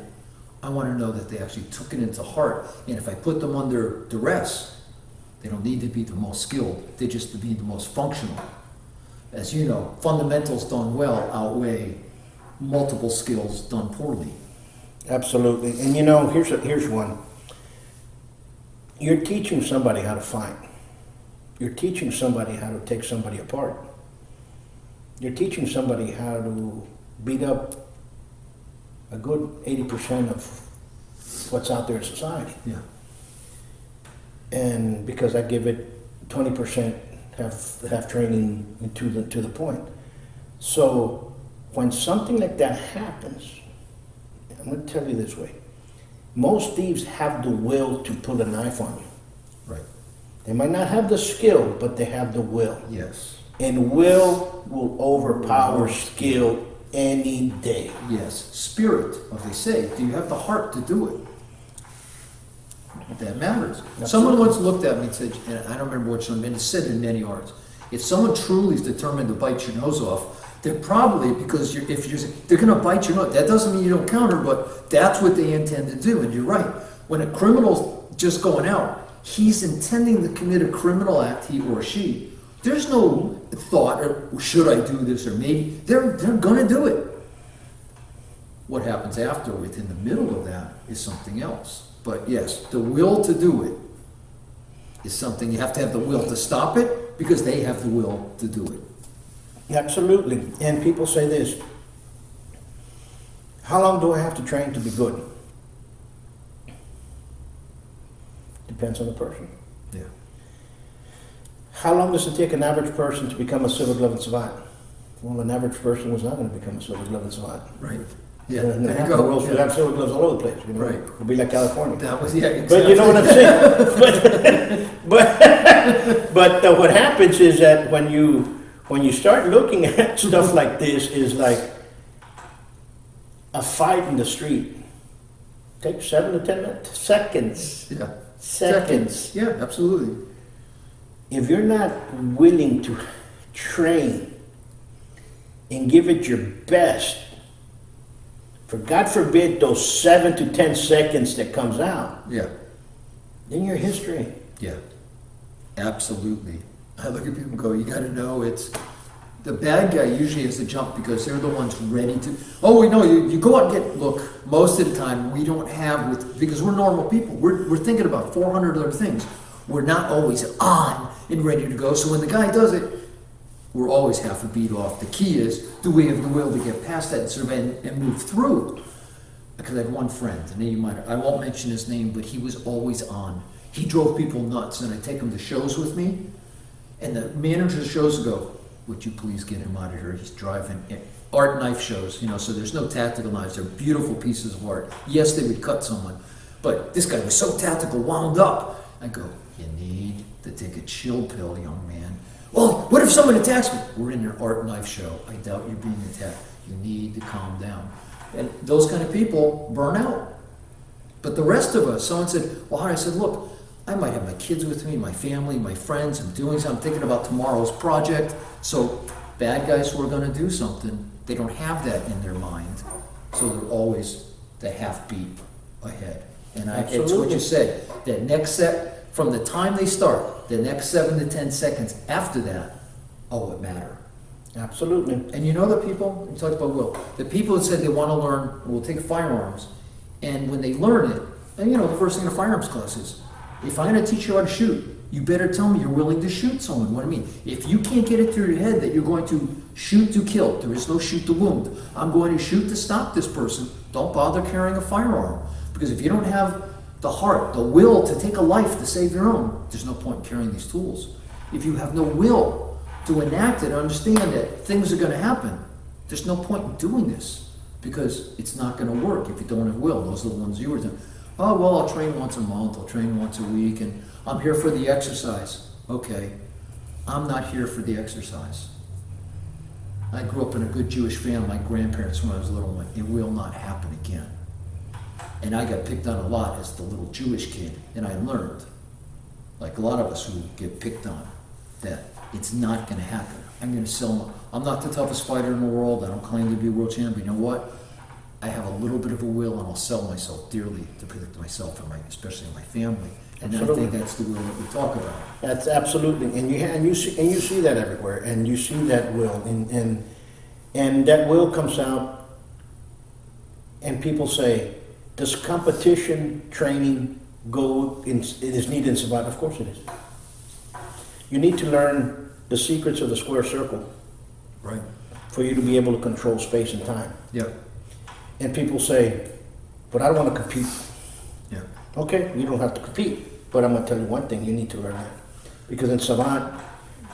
Speaker 3: I want to know that they actually took it into heart. And if I put them under duress, they don't need to be the most skilled. They just to be the most functional. As you know, fundamentals done well outweigh multiple skills done poorly.
Speaker 4: Absolutely. And here's one. You're teaching somebody how to fight. You're teaching somebody how to take somebody apart. You're teaching somebody how to beat up a good 80% of what's out there in society.
Speaker 3: Yeah.
Speaker 4: And because I give it 20% have training to the point. So when something like that happens, I'm going to tell you this way. Most thieves have the will to pull a knife on you.
Speaker 3: Right.
Speaker 4: They might not have the skill, but they have the will.
Speaker 3: Yes.
Speaker 4: And will overpower skill any day.
Speaker 3: Yes. Spirit, what they say. Do you have the heart to do it? That matters.
Speaker 4: Absolutely.
Speaker 3: Someone once looked at me and said, and I don't remember which one, and it's said in many arts, if someone truly is determined to bite your nose off, they're probably, because they're going to bite your nose. That doesn't mean you don't counter, but that's what they intend to do. And you're right. When a criminal's just going out, he's intending to commit a criminal act, he or she. There's no thought, or should I do this, or maybe. They're going to do it. What happens after, within the middle of that, is something else. But yes, the will to do it is something. You have to have the will to stop it, because they have the will to do it.
Speaker 4: Absolutely. And people say this, how long do I have to train to be good? Depends on the person.
Speaker 3: Yeah.
Speaker 4: How long does it take an average person to become a silver glove and savant? Well, an average person was not going to become a silver glove and savant.
Speaker 3: Right. Yeah.
Speaker 4: And
Speaker 3: There you
Speaker 4: the
Speaker 3: go.
Speaker 4: world would have silver gloves all over the place. You know?
Speaker 3: Right.
Speaker 4: It would be like California.
Speaker 3: That was, yeah, exactly.
Speaker 4: But you know what I'm saying? but what happens is that when you start looking at stuff like this, is like a fight in the street. Takes 7 to 10 minutes, seconds.
Speaker 3: Yeah.
Speaker 4: Seconds.
Speaker 3: Yeah, absolutely.
Speaker 4: If you're not willing to train and give it your best, for God forbid those 7 to 10 seconds that comes out,
Speaker 3: Yeah.
Speaker 4: then you're history.
Speaker 3: Yeah. Absolutely. I look at people and go, you got to know it's the bad guy usually has to jump because they're the ones ready to. Oh, we know you go out and get. Look, most of the time we don't have because we're normal people. We're thinking about 400 other things. We're not always on and ready to go. So when the guy does it, we're always half a beat off. The key is, do we have the will to get past that and survive and move through? Because I had one friend, and I won't mention his name, but he was always on. He drove people nuts, and I'd take him to shows with me, and the manager of the shows would go, would you please get him out of here? He's driving art knife shows, so there's no tactical knives. They're beautiful pieces of art. Yes, they would cut someone, but this guy was so tactical, wound up. I go, you need to take a chill pill, young man. Well, what if someone attacks me? We're in an art knife show. I doubt you're being attacked. You need to calm down. And those kind of people burn out. But the rest of us, someone said, well, how? I said, look, I might have my kids with me, my family, my friends. I'm doing something. I'm thinking about tomorrow's project. So bad guys who are going to do something, they don't have that in their mind. So they're always the half beat ahead. And it's what you said. That next set, from the time they start, the next 7 to 10 seconds after that, it matter.
Speaker 4: Absolutely.
Speaker 3: And you know the people, you talked about will, the people that said they want to learn, will take firearms, and when they learn it, and the first thing in a firearms class is, if I'm going to teach you how to shoot, you better tell me you're willing to shoot someone. What I mean, if you can't get it through your head that you're going to shoot to kill, there is no shoot to wound. I'm going to shoot to stop this person. Don't bother carrying a firearm. Because if you don't have the heart, the will to take a life to save your own, there's no point in carrying these tools. If you have no will to enact it, understand that things are going to happen, there's no point in doing this. Because it's not going to work if you don't have will. Those are the ones you were doing. Oh, well, I'll train once a month, I'll train once a week, and I'm here for the exercise. Okay, I'm not here for the exercise. I grew up in a good Jewish family. My grandparents, when I was little, went, it will not happen again. And I got picked on a lot as the little Jewish kid, and I learned, like a lot of us who get picked on, that it's not going to happen. I'm going to sell. I'm not the toughest fighter in the world. I don't claim to be a world champion. You know what? I have a little bit of a will, and I'll sell myself dearly to protect myself and especially my family. And I think that's the will that we talk about.
Speaker 4: That's absolutely, and you see that everywhere, and you see that will, and that will comes out, and people say, does competition training it is needed in Savate? Of course it is. You need to learn the secrets of the square circle,
Speaker 3: Right.
Speaker 4: for you to be able to control space and time.
Speaker 3: Yeah.
Speaker 4: And people say, but I don't want to compete.
Speaker 3: Yeah.
Speaker 4: Okay, you don't have to compete, but I'm going to tell you one thing, you need to learn that. Because in Savate,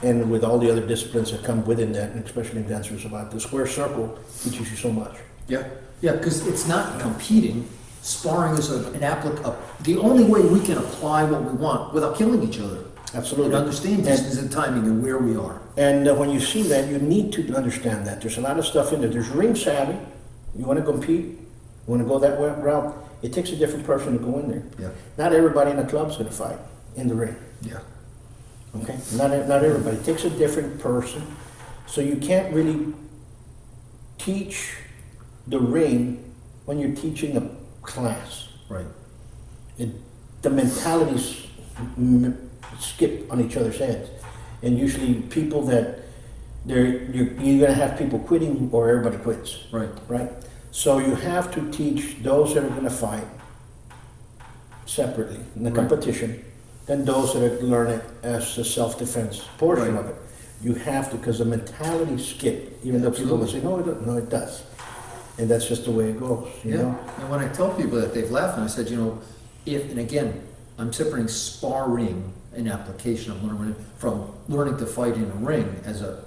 Speaker 4: and with all the other disciplines that come within that, and especially in Danse Savate, the square circle teaches you so much.
Speaker 3: Yeah. Yeah, because it's not competing. Sparring is the only way we can apply what we want without killing each other.
Speaker 4: Absolutely.
Speaker 3: And understand distance and timing and where we are.
Speaker 4: And when you see that, you need to understand that. There's a lot of stuff in there. There's ring savvy. You want to compete, you want to go that route, it takes a different person to go in there.
Speaker 3: Yeah.
Speaker 4: Not everybody in the club's going to fight in the ring.
Speaker 3: Yeah.
Speaker 4: Okay? Not everybody. It takes a different person. So you can't really teach the ring when you're teaching a class.
Speaker 3: Right.
Speaker 4: The mentalities skip on each other's heads. And usually people that you're going to have people quitting or everybody quits.
Speaker 3: Right.
Speaker 4: Right? So you have to teach those that are going to fight separately in the competition, then those that are learn it as a self-defense portion of it. You have to, because the mentality skip, even though people will say, no, it does. And that's just the way it goes, you know?
Speaker 3: And when I tell people that, they've laughed, and I said, and again, I'm separating sparring and application of learning from learning to fight in a ring as a,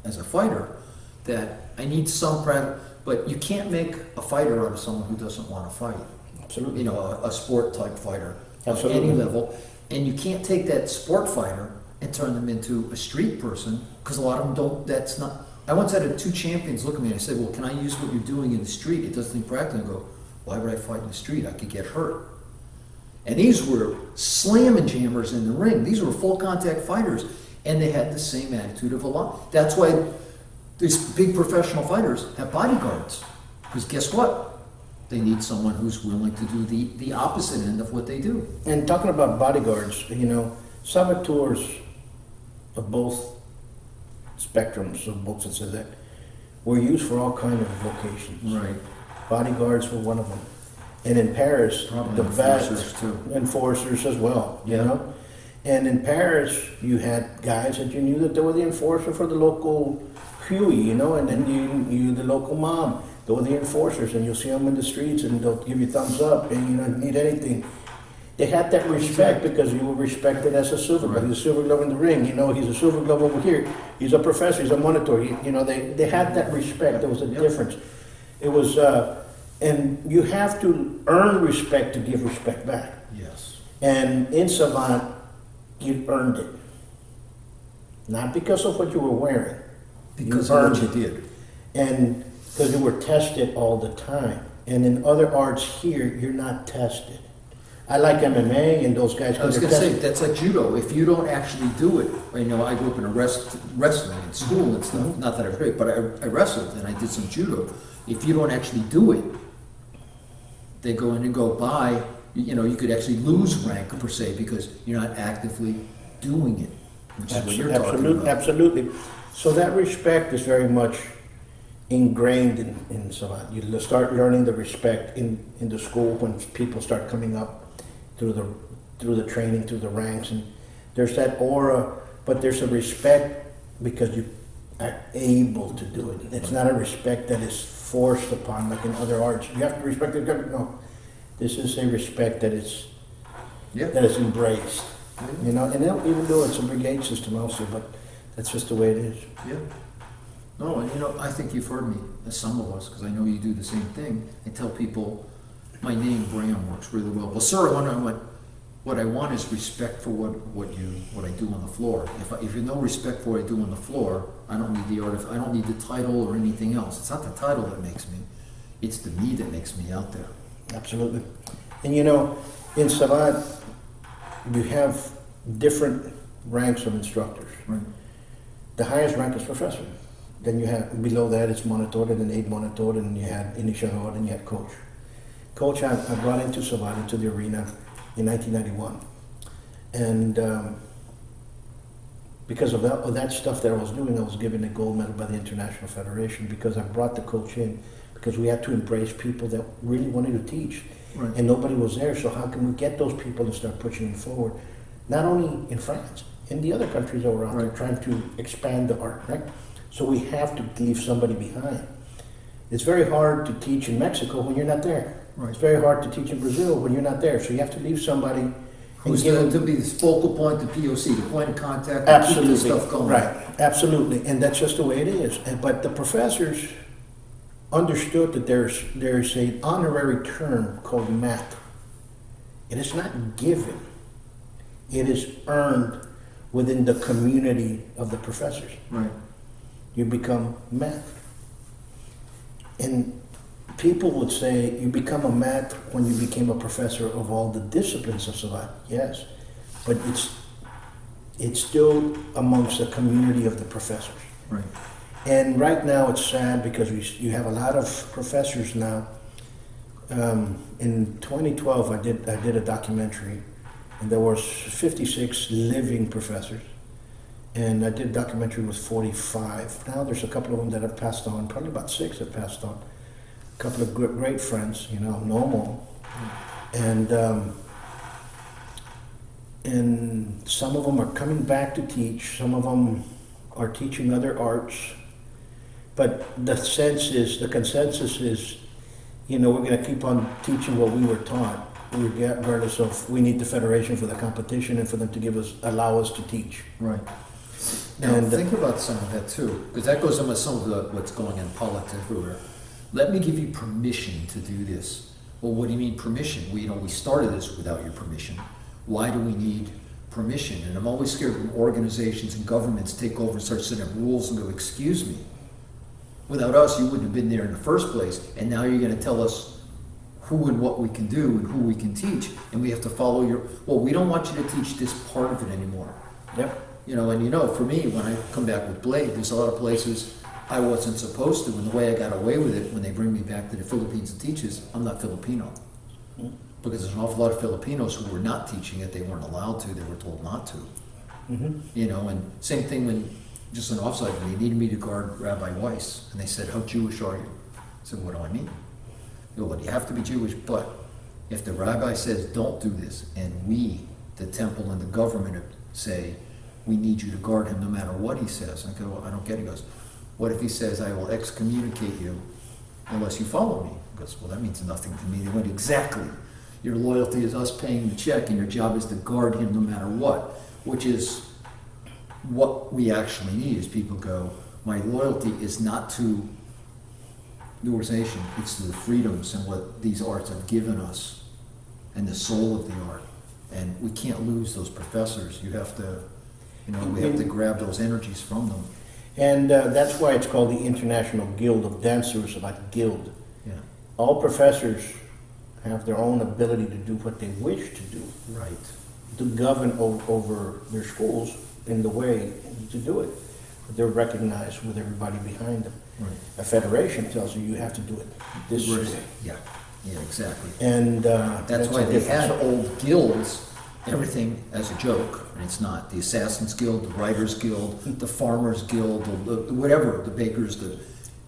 Speaker 3: as a fighter, that I need some practice, but you can't make a fighter out of someone who doesn't want to fight.
Speaker 4: Absolutely.
Speaker 3: A sport type fighter of
Speaker 4: Absolutely.
Speaker 3: any level. And you can't take that sport fighter and turn them into a street person, because a lot of them don't, that's not, I once had 2 champions look at me and I said, well, can I use what you're doing in the street? It doesn't need practice. And I go, why would I fight in the street? I could get hurt. And these were slamming jammers in the ring. These were full contact fighters, and they had the same attitude of a lot. That's why these big professional fighters have bodyguards, because guess what? They need someone who's willing to do the opposite end of what they do.
Speaker 4: And talking about bodyguards, saboteurs of both spectrums of books that says that were used for all kinds of vocations.
Speaker 3: Right.
Speaker 4: Bodyguards were one of them. And in Paris,
Speaker 3: Probably
Speaker 4: the
Speaker 3: enforcers, too.
Speaker 4: enforcers as well, And in Paris, you had guys that you knew that they were the enforcer for the local Huey, and then you the local mob. They were the enforcers, and you'll see them in the streets, and they'll give you thumbs up, and you don't need anything. They had that respect because you were respected as a silver glove. He's a silver glove in the ring, he's a silver glove over here. He's a professor, he's a monitor. They had that respect. There was a difference. It was, and you have to earn respect to give respect back.
Speaker 3: Yes.
Speaker 4: And in Savate, you earned it. Not because of what you were wearing.
Speaker 3: Because
Speaker 4: you
Speaker 3: of
Speaker 4: earned
Speaker 3: what you
Speaker 4: it.
Speaker 3: did.
Speaker 4: And because you were tested all the time. And in other arts here, you're not tested. I like MMA and those guys.
Speaker 3: I was going to say, that's like judo. If you don't actually do it, I grew up in wrestling in school and stuff. Not that I was great, but I wrestled and I did some judo. If you don't actually do it, they go in and go by. You could actually lose rank per se because you're not actively doing it, which is what you're talking about.
Speaker 4: Absolutely. So that respect is very much ingrained in Savate. You start learning the respect in the school when people start coming up through the training, through the ranks, and there's that aura, but there's a respect because you are able to do it. It's not a respect that is forced upon like in other arts. You have to respect the government. No, this is a respect that is embraced. And even though it's a brigade system also, but that's just the way it is.
Speaker 3: Yeah. No, and I think you've heard me, as some of us, because I know you do the same thing. I tell people, my name, Bram, works really well. Well, sir, what I want is respect for what I do on the floor. If you no respect for what I do on the floor, I don't need I don't need the title or anything else. It's not the title that makes me, it's the me that makes me out there.
Speaker 4: Absolutely. And in Savate, you have different ranks of instructors.
Speaker 3: Right.
Speaker 4: The highest rank is professor. Then you have, below that it's monitor, and then aide monitor, and you had initiador, and you had coach. Coach I brought into Savate, into the arena in 1991. And because of that stuff that I was doing, I was given a gold medal by the International Federation because I brought the coach in because we had to embrace people that really wanted to teach.
Speaker 3: Right.
Speaker 4: And nobody was there, so how can we get those people to start pushing it forward? Not only in France, in the other countries that were out there trying to expand the art, right? So we have to leave somebody behind. It's very hard to teach in Mexico when you're not there.
Speaker 3: Right.
Speaker 4: It's very hard to teach in Brazil when you're not there. So you have to leave somebody
Speaker 3: Who's going to be the focal point, the POC, the point of contact, to
Speaker 4: absolutely
Speaker 3: keep this stuff going.
Speaker 4: right, absolutely, and that's just the way it is. But the professors understood that there's an honorary term called math. It is not given; it is earned within the community of the professors.
Speaker 3: Right.
Speaker 4: You become math. And people would say you become a math when you became a professor of all the disciplines of Savate. Yes, but it's still amongst the community of the professors.
Speaker 3: Right.
Speaker 4: And right now it's sad because you have a lot of professors now. In 2012, I did a documentary, and there was 56 living professors. And I did a documentary with 45. Now there's a couple of them that have passed on, probably about 6 have passed on. A couple of great friends, normal. And some of them are coming back to teach, some of them are teaching other arts. But the consensus is, we're going to keep on teaching what we were taught. regardless of, we need the federation for the competition and for them to allow us to teach.
Speaker 3: Right. Now,
Speaker 4: And,
Speaker 3: think about some of that too, because that goes on with some of what's going on in politics everywhere. Let me give you permission to do this. Well, what do you mean permission? We started this without your permission. Why do we need permission? And I'm always scared when organizations and governments take over and start setting up rules and go, excuse me. Without us, you wouldn't have been there in the first place, and now you're going to tell us who and what we can do and who we can teach, and we have to follow well, we don't want you to teach this part of it anymore.
Speaker 4: Yep.
Speaker 3: For me, when I come back with Blade, there's a lot of places I wasn't supposed to, and the way I got away with it when they bring me back to the Philippines and teach is, I'm not Filipino. Because there's an awful lot of Filipinos who were not teaching it, they weren't allowed to, they were told not to. And same thing when, just an offside, when they needed me to guard Rabbi Weiss, and they said, how Jewish are you? I said, what do I mean? They go, well, you have to be Jewish, but if the rabbi says, don't do this, and we, the temple and the government, say, we need you to guard him no matter what he says. And I go, well, I don't get it. He goes, what if he says, I will excommunicate you unless you follow me? He goes, well, that means nothing to me. They went, exactly. Your loyalty is us paying the check, and your job is to guard him no matter what, which is what we actually need. Is people go, my loyalty is not to the organization, it's to the freedoms and what these arts have given us and the soul of the art. And we can't lose those professors. You have to, we have to grab those energies from them.
Speaker 4: And that's why it's called the International Guild of Dancers, like a guild.
Speaker 3: Yeah.
Speaker 4: All professors have their own ability to do what they wish to do.
Speaker 3: Right.
Speaker 4: To govern over their schools in the way to do it. But they're recognized with everybody behind them.
Speaker 3: Right.
Speaker 4: A federation tells you have to do it this way.
Speaker 3: Yeah, exactly.
Speaker 4: And
Speaker 3: that's why they had old guilds, everything as a joke, and it's not. The Assassins Guild, the Writers Guild, the Farmers Guild, whatever, the bakers,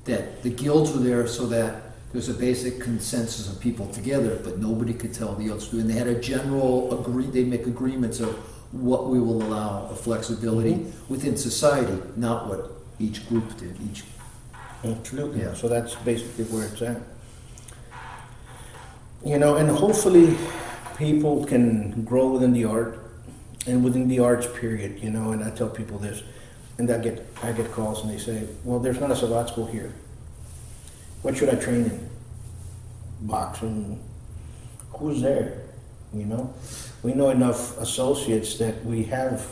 Speaker 3: that the guilds were there so that there's a basic consensus of people together, but nobody could tell the others to do. And they had a general they make agreements of what we will allow of flexibility within society, not what each group did.
Speaker 4: Absolutely.
Speaker 3: Yeah.
Speaker 4: So that's basically where it's at. And hopefully people can grow within the art and within the arts period, and I tell people this, and I get calls and they say, well, there's not a Savate school here. What should I train in? Boxing. Who's there? We know enough associates that we have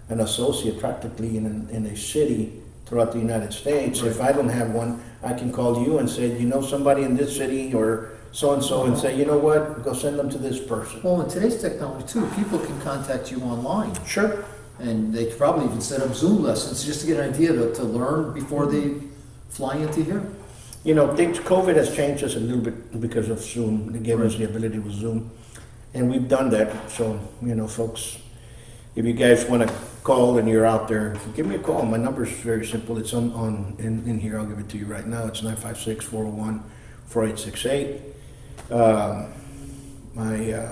Speaker 4: an associate practically in a city throughout the United States. Right. If I don't have one, I can call you and say, somebody in this city or so-and-so, and say, you know what, go send them to this person.
Speaker 3: Well, in today's technology too, people can contact you online.
Speaker 4: Sure.
Speaker 3: And they could probably even set up Zoom lessons just to get an idea to learn before they fly into here.
Speaker 4: COVID has changed us a little bit because of Zoom. They gave us the ability with Zoom. And we've done that. So, folks, if you guys want to call and you're out there, give me a call. My number is very simple. It's in here. I'll give it to you right now. It's 956-401-4868. My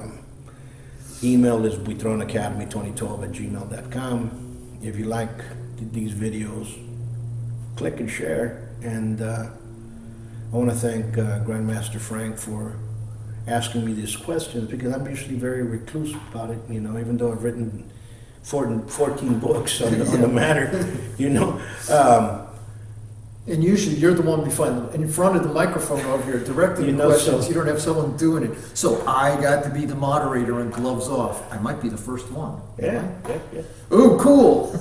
Speaker 4: email is buitronacademy2012@gmail.com. If you like these videos, click and share. And I want to thank Grandmaster Frank for asking me these questions, because I'm usually very recluse about it, even though I've written 14 books on the matter,
Speaker 3: And usually you're the one in front of the microphone over here directing the questions.
Speaker 4: So.
Speaker 3: You don't have someone doing it. So I got to be the moderator and gloves off. I might be the first one.
Speaker 4: Yeah.
Speaker 3: Ooh, cool.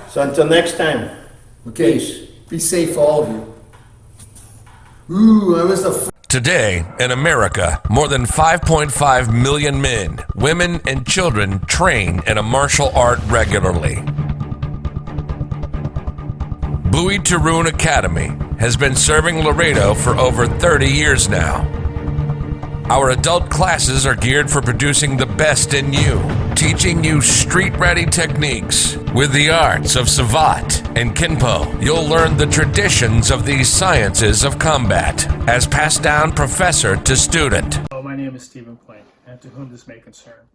Speaker 4: So until next time.
Speaker 3: Okay.
Speaker 4: Peace.
Speaker 3: Be safe, all of you. Ooh, I was
Speaker 1: Today, in America, more than 5.5 million men, women, and children train in a martial art regularly. Buitron Academy has been serving Laredo for over 30 years now. Our adult classes are geared for producing the best in you, teaching you street-ready techniques. With the arts of Savate and Kenpo, you'll learn the traditions of these sciences of combat, as passed down professor to student.
Speaker 5: Hello, my name is Stephen Plank, and to whom this may concern.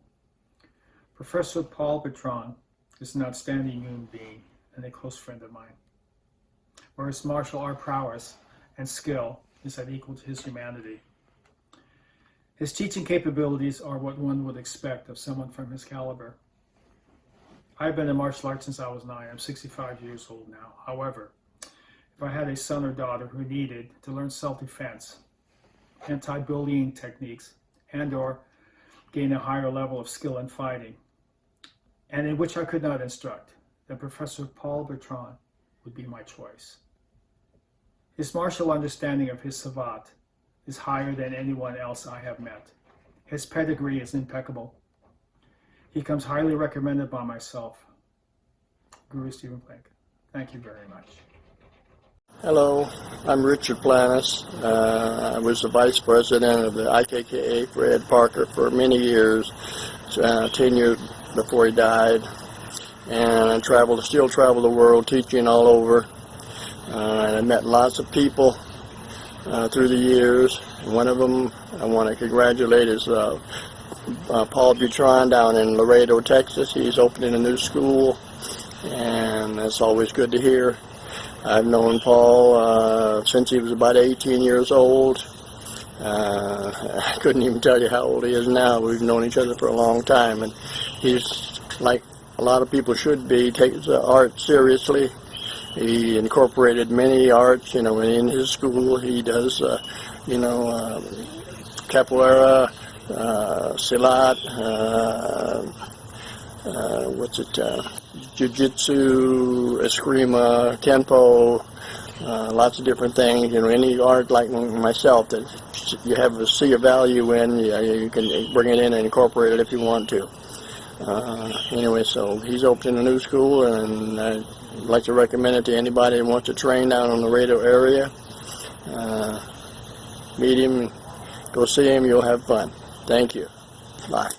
Speaker 5: Professor Paul Buitrón is an outstanding human being and a close friend of mine, where his martial art prowess and skill is unequal to his humanity. His teaching capabilities are what one would expect of someone from his caliber. I've been in martial arts since I was 9. I'm 65 years old now. However, if I had a son or daughter who needed to learn self-defense, anti-bullying techniques, and/or gain a higher level of skill in fighting, and in which I could not instruct, then Professor Paul Buitrón would be my choice. His martial understanding of his savate is higher than anyone else I have met. His pedigree is impeccable. He comes highly recommended by myself, Guru Stephen Frank. Thank you very much.
Speaker 6: Hello, I'm Richard Planis. I was the vice president of the IKKA for Ed Parker for many years, 10 years before he died. And I still travel the world teaching all over. And I met lots of people through the years. One of them I want to congratulate is Paul Buitrón down in Laredo, Texas. He's opening a new school, and that's always good to hear. I've known Paul since he was about 18 years old. I couldn't even tell you how old he is now. We've known each other for a long time, and he's like a lot of people should be, takes art seriously. He incorporated many arts, in his school. He does, capoeira, silat, jiu-jitsu, eskrima, kenpo, lots of different things. Any art like myself that you have to see a value in, you can bring it in and incorporate it if you want to. Anyway, so he's opening a new school, and I'd like to recommend it to anybody who wants to train down in the Laredo area. Meet him, go see him, you'll have fun. Thank you. Bye.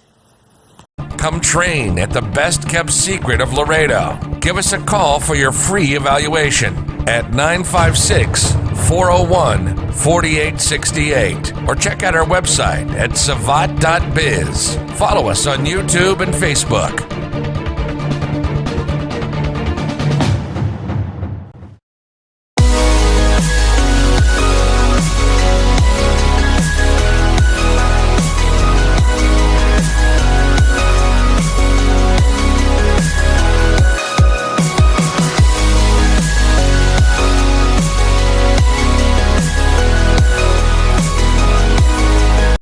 Speaker 1: Come train at the best kept secret of Laredo. Give us a call for your free evaluation at 956-401-4868 or check out our website at savate.biz. Follow us on YouTube and Facebook.